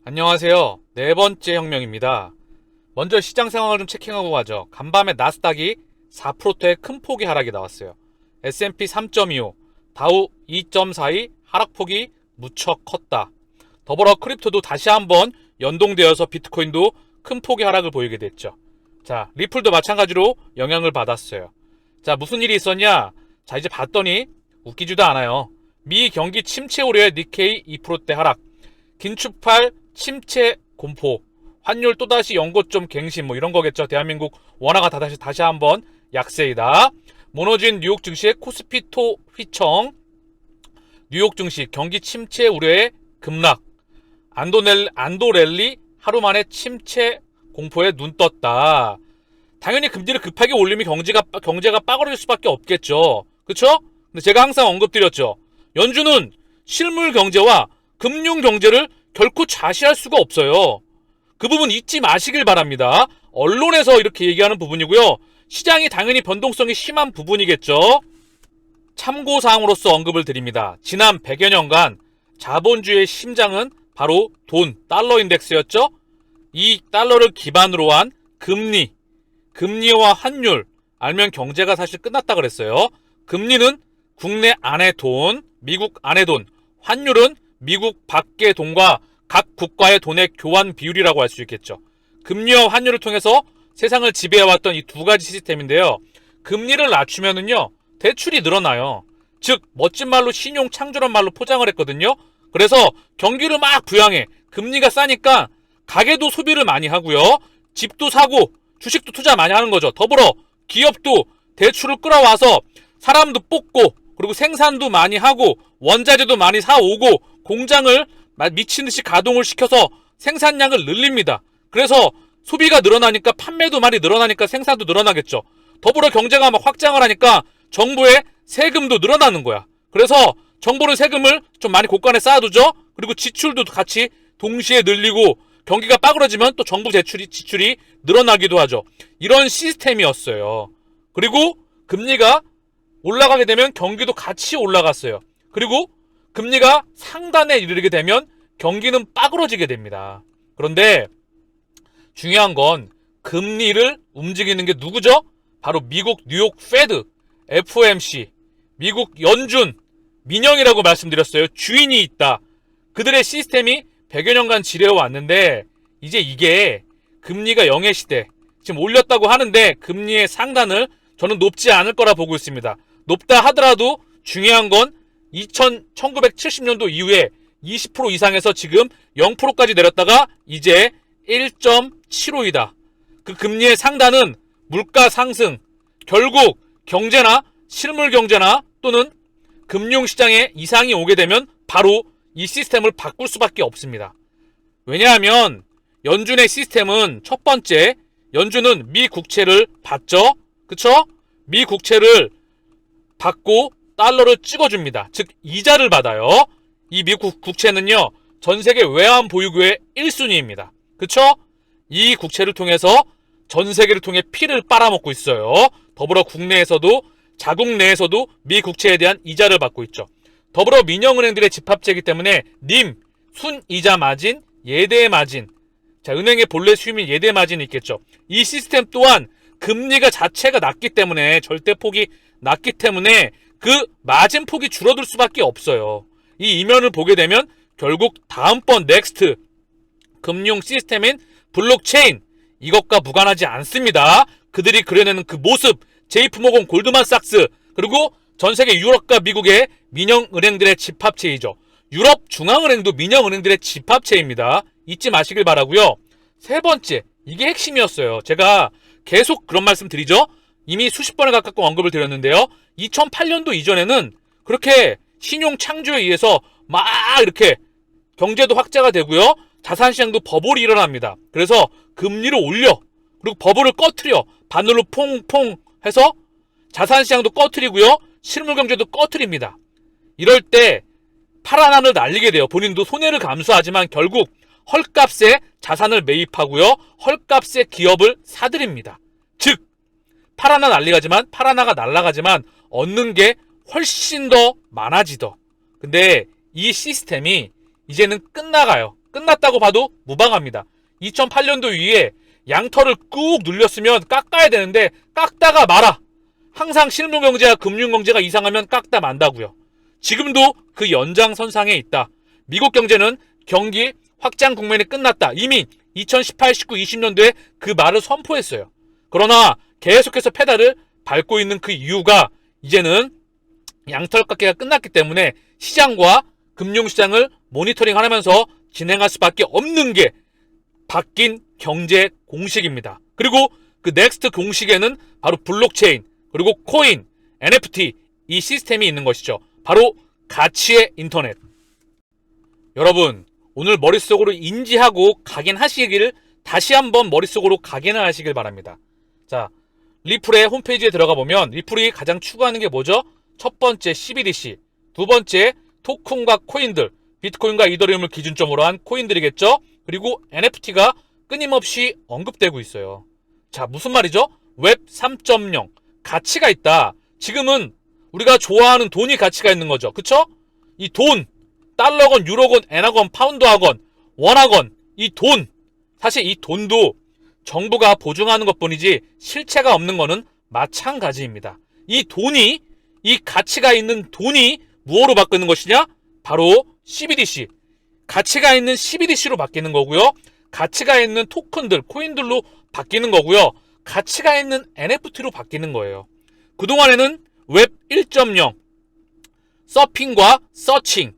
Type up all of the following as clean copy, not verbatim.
안녕하세요. 네 번째 혁명입니다. 먼저 시장 상황을 좀 체킹하고 가죠. 간밤에 나스닥이 4%의 큰 폭의 하락이 나왔어요. S&P 3.25, 다우 2.42 하락폭이 무척 컸다. 더불어 크립토도 다시 한번 연동되어서 비트코인도 큰 폭의 하락을 보이게 됐죠. 자, 리플도 마찬가지로 영향을 받았어요. 자, 무슨 일이 있었냐? 자, 이제 봤더니 웃기지도 않아요. 미 경기 침체 우려에 니케이 2%대 하락, 긴축팔 침체 공포, 환율 또다시 연고점 갱신 이런 거겠죠. 대한민국 원화가 다시 한번 약세이다. 무너진 뉴욕 증시의 코스피 토 휘청, 뉴욕 증시 경기 침체 우려에 급락, 안도랠리 하루 만에 침체 공포에 눈 떴다. 당연히 금리를 급하게 올리면 경제가 빠그러질 수밖에 없겠죠. 그쵸? 근데 제가 항상 언급드렸죠. 연준은 실물 경제와 금융 경제를 결코 좌시할 수가 없어요. 그 부분 잊지 마시길 바랍니다. 언론에서 이렇게 얘기하는 부분이고요. 시장이 당연히 변동성이 심한 부분이겠죠. 참고사항으로서 언급을 드립니다. 지난 100여 년간 자본주의의 심장은 바로 돈, 달러 인덱스였죠. 이 달러를 기반으로 한 금리와 환율, 알면 경제가 사실 끝났다 그랬어요. 금리는 국내 안의 돈, 미국 안의 돈, 환율은 미국 밖의 돈과 각 국가의 돈의 교환 비율이라고 할 수 있겠죠. 금리와 환율을 통해서 세상을 지배해왔던 이 두 가지 시스템인데요. 금리를 낮추면은요, 대출이 늘어나요. 즉, 멋진 말로 신용 창조란 말로 포장을 했거든요. 그래서 경기를 막 부양해. 금리가 싸니까 가게도 소비를 많이 하고요. 집도 사고 주식도 투자 많이 하는 거죠. 더불어 기업도 대출을 끌어와서 사람도 뽑고 그리고 생산도 많이 하고 원자재도 많이 사오고 공장을 미친 듯이 가동을 시켜서 생산량을 늘립니다. 그래서 소비가 늘어나니까 판매도 많이 늘어나니까 생산도 늘어나겠죠. 더불어 경제가 막 확장을 하니까 정부의 세금도 늘어나는 거야. 그래서 정부는 세금을 좀 많이 곳간에 쌓아두죠. 그리고 지출도 같이 동시에 늘리고 경기가 빠그러지면 또 정부 지출이 늘어나기도 하죠. 이런 시스템이었어요. 그리고 금리가 올라가게 되면 경기도 같이 올라갔어요. 그리고 금리가 상단에 이르게 되면 경기는 빠그러지게 됩니다. 그런데 중요한 건 금리를 움직이는 게 누구죠? 바로 미국 뉴욕 페드, FOMC, 미국 연준, 민영이라고 말씀드렸어요. 주인이 있다. 그들의 시스템이 100여 년간 지려해 왔는데 이제 이게 금리가 0의 시대, 지금 올렸다고 하는데 금리의 상단을 저는 높지 않을 거라 보고 있습니다. 높다 하더라도 중요한 건 1970년도 이후에 20% 이상에서 지금 0%까지 내렸다가 이제 1.75이다. 그 금리의 상단은 물가 상승, 결국 경제나 실물 경제나 또는 금융시장에 이상이 오게 되면 바로 이 시스템을 바꿀 수밖에 없습니다. 왜냐하면 연준의 시스템은 첫 번째, 연준은 미 국채를 받죠. 그쵸? 미 국채를 받고 달러를 찍어줍니다. 즉 이자를 받아요. 이 미국 국채는요, 전 세계 외환 보유고의 1순위입니다. 그쵸? 이 국채를 통해서 전 세계를 통해 피를 빨아먹고 있어요. 더불어 국내에서도 자국 내에서도 미 국채에 대한 이자를 받고 있죠. 더불어 민영은행들의 집합체이기 때문에 님, 순이자 마진, 예대 마진, 자, 은행의 본래 수익인 예대 마진이 있겠죠. 이 시스템 또한 금리가 자체가 낮기 때문에, 절대폭이 낮기 때문에 그 마진 폭이 줄어들 수밖에 없어요. 이 이면을 보게 되면 결국 다음번 넥스트 금융 시스템인 블록체인, 이것과 무관하지 않습니다. 그들이 그려내는 그 모습, JP모건, 골드만삭스, 그리고 전세계 유럽과 미국의 민영은행들의 집합체이죠. 유럽 중앙은행도 민영은행들의 집합체입니다. 잊지 마시길 바라고요. 세 번째, 이게 핵심이었어요. 제가 계속 그런 말씀 드리죠. 이미 수십 번에 가깝게 언급을 드렸는데요. 2008년도 이전에는 그렇게 신용 창조에 의해서 막 이렇게 경제도 확대가 되고요. 자산시장도 버블이 일어납니다. 그래서 금리를 올려, 그리고 버블을 꺼트려, 바늘로 퐁퐁 해서 자산시장도 꺼트리고요. 실물경제도 꺼트립니다. 이럴 때 파란 하늘 날리게 돼요. 본인도 손해를 감수하지만 결국 헐값에 자산을 매입하고요. 헐값에 기업을 사들입니다. 즉 파라나 날아가지만 얻는 게 훨씬 더 많아지더. 근데 이 시스템이 이제는 끝나가요. 끝났다고 봐도 무방합니다. 2008년도 이후에 양털을 꾹 눌렸으면 깎아야 되는데 깎다가 말아. 항상 실무경제와 금융경제가 이상하면 깎다 만다고요. 지금도 그 연장선상에 있다. 미국 경제는 경기 확장 국면이 끝났다. 이미 2018, 19, 20년도에 그 말을 선포했어요. 그러나 계속해서 페달을 밟고 있는 그 이유가 이제는 양털 깎기가 끝났기 때문에 시장과 금융시장을 모니터링하면서 진행할 수밖에 없는 게 바뀐 경제 공식입니다. 그리고 그 넥스트 공식에는 바로 블록체인, 그리고 코인, NFT 이 시스템이 있는 것이죠. 바로 가치의 인터넷. 여러분, 오늘 머릿속으로 인지하고 각인하시기를 다시 한번 머릿속으로 각인을 하시길 바랍니다. 자, 리플의 홈페이지에 들어가 보면 리플이 가장 추구하는 게 뭐죠? 첫 번째 CBDC, 두 번째 토큰과 코인들, 비트코인과 이더리움을 기준점으로 한 코인들이겠죠? 그리고 NFT가 끊임없이 언급되고 있어요. 자, 무슨 말이죠? 웹 3.0 가치가 있다. 지금은 우리가 좋아하는 돈이 가치가 있는 거죠. 그쵸? 이 돈, 달러건, 유로건, 엔화건, 파운드화건, 원화건, 이 돈, 사실 이 돈도 정부가 보증하는 것뿐이지 실체가 없는 거는 마찬가지입니다. 이 돈이, 이 가치가 있는 돈이 무엇으로 바뀌는 것이냐? 바로 CBDC. 가치가 있는 CBDC로 바뀌는 거고요. 가치가 있는 토큰들, 코인들로 바뀌는 거고요. 가치가 있는 NFT로 바뀌는 거예요. 그동안에는 웹 1.0, 서핑과 서칭,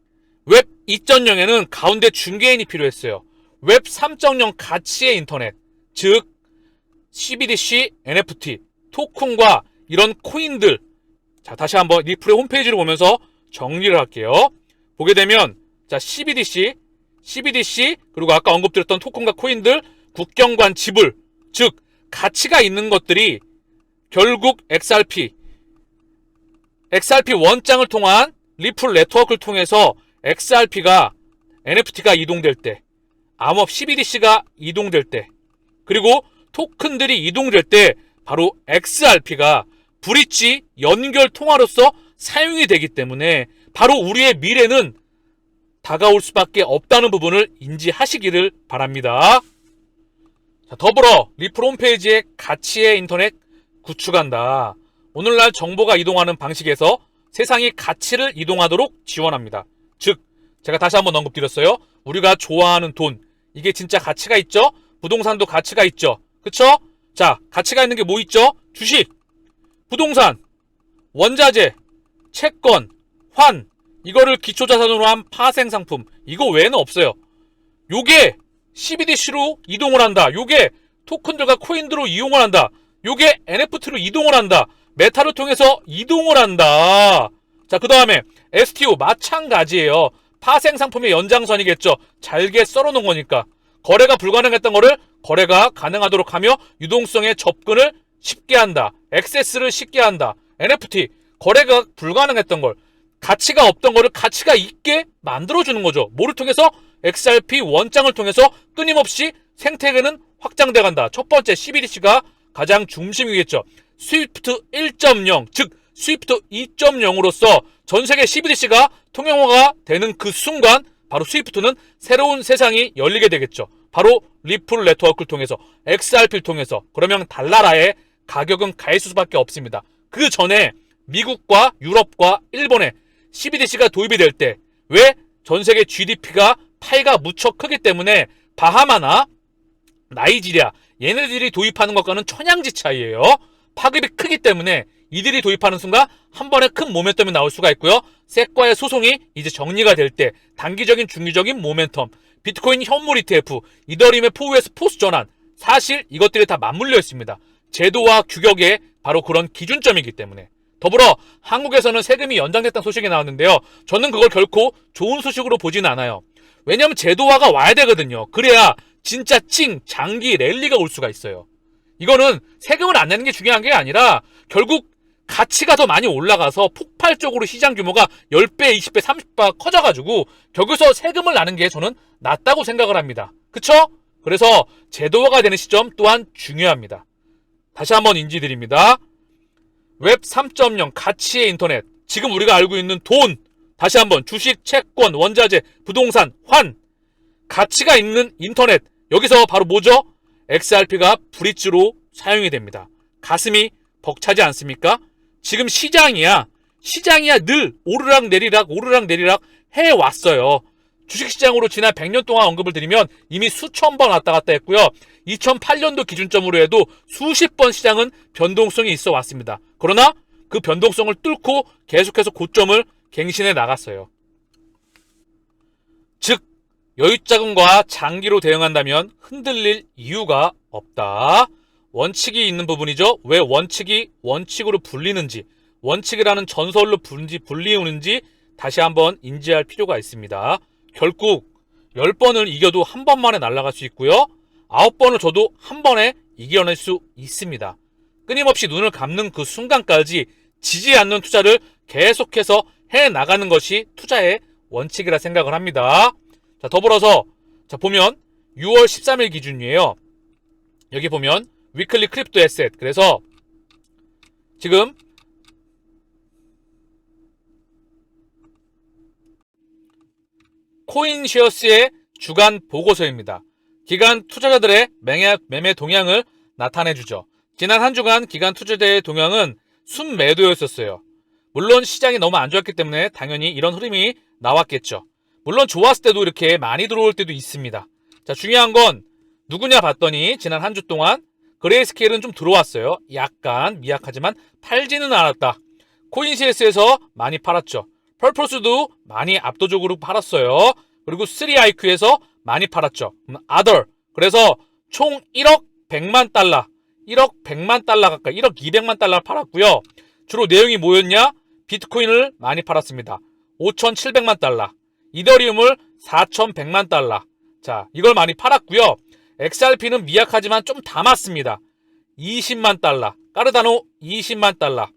웹 2.0에는 가운데 중개인이 필요했어요. 웹 3.0 가치의 인터넷, 즉 CBDC, NFT, 토큰과 이런 코인들. 자, 다시 한번 리플의 홈페이지를 보면서 정리를 할게요. 보게 되면 자, CBDC, 그리고 아까 언급드렸던 토큰과 코인들, 국경관 지불, 즉 가치가 있는 것들이 결국 XRP 원장을 통한 리플 네트워크를 통해서 XRP가, NFT가 이동될 때, 암호화 CBDC가 이동될 때, 그리고 토큰들이 이동될 때 바로 XRP가 브릿지 연결 통화로서 사용이 되기 때문에 바로 우리의 미래는 다가올 수밖에 없다는 부분을 인지하시기를 바랍니다. 자, 더불어 리플 홈페이지에 가치의 인터넷 구축한다. 오늘날 정보가 이동하는 방식에서 세상이 가치를 이동하도록 지원합니다. 즉, 제가 다시 한번 언급드렸어요. 우리가 좋아하는 돈, 이게 진짜 가치가 있죠? 부동산도 가치가 있죠? 그쵸? 자, 가치가 있는 게 뭐 있죠? 주식, 부동산, 원자재, 채권, 환, 이거를 기초자산으로 한 파생상품, 이거 외에는 없어요. 요게 CBDC로 이동을 한다. 요게 토큰들과 코인들로 이용을 한다. 요게 NFT로 이동을 한다. 메타를 통해서 이동을 한다. 자, 그 다음에 STO 마찬가지예요. 파생상품의 연장선이겠죠. 잘게 썰어놓은 거니까. 거래가 불가능했던 거를 거래가 가능하도록 하며 유동성의 접근을 쉽게 한다. 액세스를 쉽게 한다. NFT, 거래가 불가능했던 걸, 가치가 없던 거를 가치가 있게 만들어주는 거죠. 뭐를 통해서? XRP 원장을 통해서 끊임없이 생태계는 확장돼 간다. 첫 번째 CBDC가 가장 중심이겠죠. 스위프트 1.0, 즉 스위프트 2.0으로서 전 세계 CBDC가 통용화가 되는 그 순간 바로 스위프트는 새로운 세상이 열리게 되겠죠. 바로 리플 네트워크를 통해서, XRP를 통해서. 그러면 달나라의 가격은 가 있을 수밖에 없습니다. 그 전에 미국과 유럽과 일본에 CBDC가 도입이 될 때 왜? 전 세계 GDP가 파이가 무척 크기 때문에 바하마나 나이지리아, 얘네들이 도입하는 것과는 천양지 차이예요. 파급이 크기 때문에 이들이 도입하는 순간 한 번에 큰 모멘텀이 나올 수가 있고요. 섹과의 소송이 이제 정리가 될 때 단기적인 중기적인 모멘텀, 비트코인 현물 ETF, 이더리움의 포우에서 포스 전환, 사실 이것들이 다 맞물려 있습니다. 제도와 규격의 바로 그런 기준점이기 때문에. 더불어 한국에서는 세금이 연장됐다는 소식이 나왔는데요. 저는 그걸 결코 좋은 소식으로 보지는 않아요. 왜냐하면 제도화가 와야 되거든요. 그래야 진짜 장기 랠리가 올 수가 있어요. 이거는 세금을 안 내는 게 중요한 게 아니라 결국 가치가 더 많이 올라가서 폭발적으로 시장 규모가 10배, 20배, 30배 커져가지고 거기서 세금을 나는 게 저는 낫다고 생각을 합니다. 그쵸? 그래서 제도화가 되는 시점 또한 중요합니다. 다시 한번 인지드립니다. 웹 3.0 가치의 인터넷, 지금 우리가 알고 있는 돈, 다시 한번 주식, 채권, 원자재, 부동산, 환, 가치가 있는 인터넷. 여기서 바로 뭐죠? XRP가 브릿지로 사용이 됩니다. 가슴이 벅차지 않습니까? 지금 시장이야 늘 오르락내리락 해왔어요. 주식시장으로 지난 100년 동안 언급을 드리면 이미 수천 번 왔다 갔다 했고요. 2008년도 기준점으로 해도 수십 번 시장은 변동성이 있어 왔습니다. 그러나 그 변동성을 뚫고 계속해서 고점을 갱신해 나갔어요. 즉 여유자금과 장기로 대응한다면 흔들릴 이유가 없다. 원칙이 있는 부분이죠. 왜 원칙이 원칙으로 불리는지, 원칙이라는 전설로 불리우는지 다시 한번 인지할 필요가 있습니다. 결국 10번을 이겨도 한 번만에 날아갈 수 있고요. 9번을 줘도 한 번에 이겨낼 수 있습니다. 끊임없이 눈을 감는 그 순간까지 지지 않는 투자를 계속해서 해나가는 것이 투자의 원칙이라 생각을 합니다. 자, 더불어서 보면 6월 13일 기준이에요. 여기 보면 위클리 크립토 에셋. 그래서 지금 코인시어스의 주간 보고서입니다. 기관 투자자들의 매매 동향을 나타내주죠. 지난 한 주간 기관 투자자의 동향은 순매도였었어요. 물론 시장이 너무 안 좋았기 때문에 당연히 이런 흐름이 나왔겠죠. 물론 좋았을 때도 이렇게 많이 들어올 때도 있습니다. 자, 중요한 건 누구냐 봤더니 지난 한 주 동안 그레이스케일은 좀 들어왔어요. 약간 미약하지만 팔지는 않았다. 코인시에스에서 많이 팔았죠. 펄포스도 많이 압도적으로 팔았어요. 그리고 3IQ에서 많이 팔았죠. Other. 그래서 총 1억 100만 달러, 1억 100만 달러 가까이, 1억 200만 달러 팔았고요. 주로 내용이 뭐였냐? 비트코인을 많이 팔았습니다. 5,700만 달러. 이더리움을 4,100만 달러. 자, 이걸 많이 팔았고요. XRP는 미약하지만 좀 담았습니다. 20만 달러. 까르다노 20만 달러.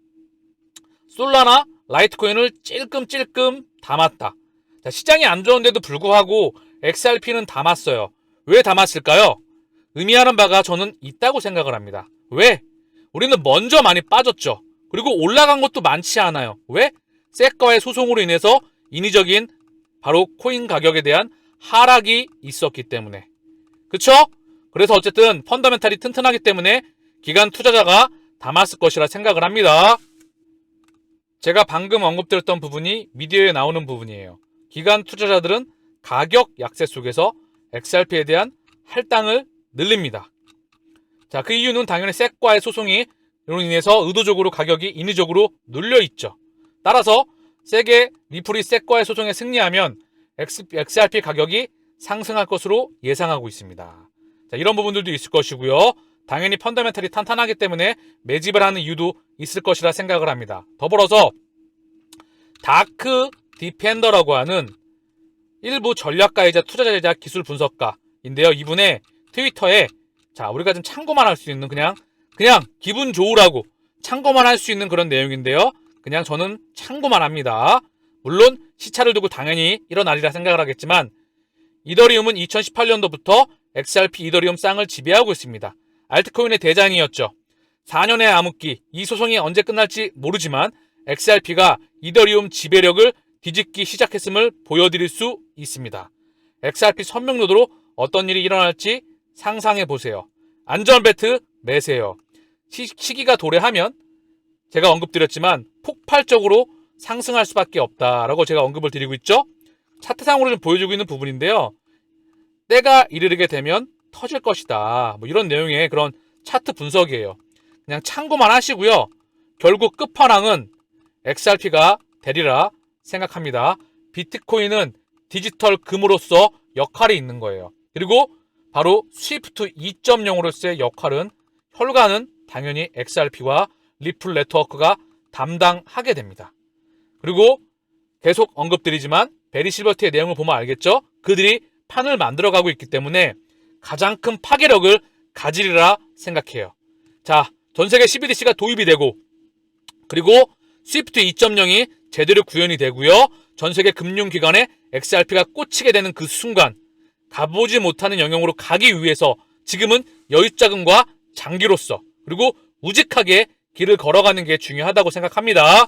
솔라나 라이트코인을 찔끔찔끔 담았다. 자, 시장이 안 좋은데도 불구하고 XRP는 담았어요. 왜 담았을까요? 의미하는 바가 저는 있다고 생각을 합니다. 왜? 우리는 먼저 많이 빠졌죠. 그리고 올라간 것도 많지 않아요. 왜? 세과의 소송으로 인해서 인위적인 바로 코인 가격에 대한 하락이 있었기 때문에. 그쵸? 그래서 어쨌든 펀더멘탈이 튼튼하기 때문에 기관 투자자가 담았을 것이라 생각을 합니다. 제가 방금 언급드렸던 부분이 미디어에 나오는 부분이에요. 기관 투자자들은 가격 약세 속에서 XRP에 대한 할당을 늘립니다. 자, 그 이유는 당연히 섹과의 소송이 이로 인해서 의도적으로 가격이 인위적으로 눌려있죠. 따라서 세게 리플이 섹과의 소송에 승리하면 XRP 가격이 상승할 것으로 예상하고 있습니다. 자, 이런 부분들도 있을 것이고요. 당연히 펀더멘탈이 탄탄하기 때문에 매집을 하는 이유도 있을 것이라 생각을 합니다. 더불어서 다크 디펜더라고 하는 일부 전략가이자 투자자이자 기술 분석가인데요. 이분의 트위터에 자, 우리가 좀 참고만 할 수 있는 그냥 기분 좋으라고 참고만 할 수 있는 그런 내용인데요. 그냥 저는 참고만 합니다. 물론 시차를 두고 당연히 일어나리라 생각을 하겠지만 이더리움은 2018년도부터 XRP 이더리움 쌍을 지배하고 있습니다. 알트코인의 대장이었죠. 4년의 암흑기, 이 소송이 언제 끝날지 모르지만 XRP가 이더리움 지배력을 뒤집기 시작했음을 보여드릴 수 있습니다. XRP 선명도로 어떤 일이 일어날지 상상해보세요. 안전벨트 매세요. 시기가 도래하면 제가 언급드렸지만 폭발적으로 상승할 수밖에 없다라고 제가 언급을 드리고 있죠. 차트상으로 좀 보여주고 있는 부분인데요. 때가 이르게 되면 터질 것이다. 뭐 이런 내용의 그런 차트 분석이에요. 그냥 참고만 하시고요. 결국 끝판왕은 XRP가 되리라 생각합니다. 비트코인은 디지털 금으로서 역할이 있는 거예요. 그리고 바로 스위프트 2.0으로서의 역할은 혈관은 당연히 XRP와 리플 네트워크가 담당하게 됩니다. 그리고 계속 언급드리지만 베리 실버트의 내용을 보면 알겠죠? 그들이 판을 만들어가고 있기 때문에 가장 큰 파괴력을 가지리라 생각해요. 자, 전세계 CBDC가 도입이 되고 그리고 스위프트 2.0이 제대로 구현이 되고요. 전세계 금융기관에 XRP가 꽂히게 되는 그 순간 가보지 못하는 영역으로 가기 위해서 지금은 여유자금과 장기로서 그리고 우직하게 길을 걸어가는 게 중요하다고 생각합니다.